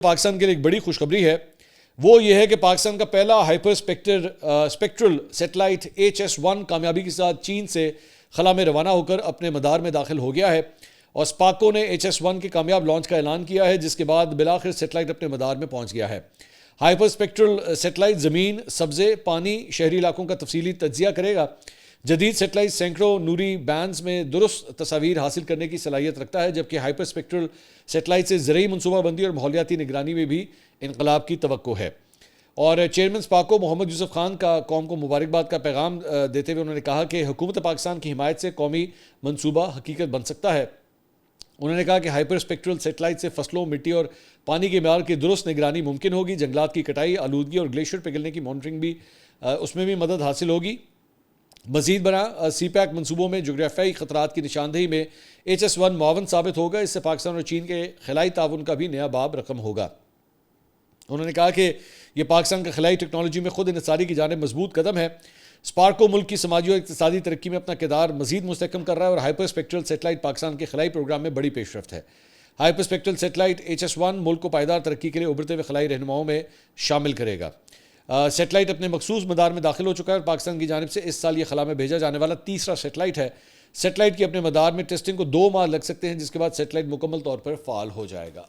پاکستان کے لیے ایک بڑی خوشخبری ہے، وہ یہ ہے کہ پاکستان کا پہلا ہائپر اسپیکٹرل سیٹلائٹ HS-1 کامیابی کے ساتھ چین سے خلا میں روانہ ہو کر اپنے مدار میں داخل ہو گیا ہے، اور اسپاکو نے HS-1 کے کامیاب لانچ کا اعلان کیا ہے، جس کے بعد بالآخر سیٹلائٹ اپنے مدار میں پہنچ گیا ہے۔ ہائپر اسپیکٹرل سیٹلائٹ زمین، سبزے، پانی، شہری علاقوں کا تفصیلی تجزیہ کرے گا۔ جدید سیٹلائٹ سینکڑوں نوری بینڈز میں درست تصاویر حاصل کرنے کی صلاحیت رکھتا ہے، جبکہ ہائپر اسپیکٹرل سیٹلائٹ سے زرعی منصوبہ بندی اور ماحولیاتی نگرانی میں بھی انقلاب کی توقع ہے۔ اور چیئرمین اسپاکو محمد یوسف خان کا قوم کو مبارکباد کا پیغام دیتے ہوئے انہوں نے کہا کہ حکومت پاکستان کی حمایت سے قومی منصوبہ حقیقت بن سکتا ہے۔ انہوں نے کہا کہ ہائپر اسپیکٹرل سیٹلائٹ سے فصلوں، مٹی اور پانی کے معیار کی درست نگرانی ممکن ہوگی، جنگلات کی کٹائی، آلودگی اور گلیشیئر پگھلنے کی مانیٹرنگ بھی اس میں بھی مدد حاصل ہوگی۔ مزید برآں سی پیک منصوبوں میں جغرافیائی خطرات کی نشاندہی میں HS-1 معاون ثابت ہوگا، اس سے پاکستان اور چین کے خلائی تعاون کا بھی نیا باب رقم ہوگا۔ انہوں نے کہا کہ یہ پاکستان کا خلائی ٹیکنالوجی میں خود انحصاری کی جانب مضبوط قدم ہے۔ اسپارکو ملک کی سماجی اور اقتصادی ترقی میں اپنا کردار مزید مستحکم کر رہا ہے، اور ہائپر اسپیکٹرل سیٹلائٹ پاکستان کے خلائی پروگرام میں بڑی پیش رفت ہے۔ ہائپر اسپیکٹرل سیٹلائٹ HS-1 ملک کو پائیدار ترقی کے لیے ابھرتے ہوئے خلائی رہنماؤں میں شامل کرے گا۔ سیٹلائٹ اپنے مخصوص مدار میں داخل ہو چکا ہے، اور پاکستان کی جانب سے اس سال یہ خلا میں بھیجا جانے والا تیسرا سیٹلائٹ ہے۔ سیٹلائٹ کی اپنے مدار میں ٹیسٹنگ کو 2 ماہ لگ سکتے ہیں، جس کے بعد سیٹلائٹ مکمل طور پر فعال ہو جائے گا۔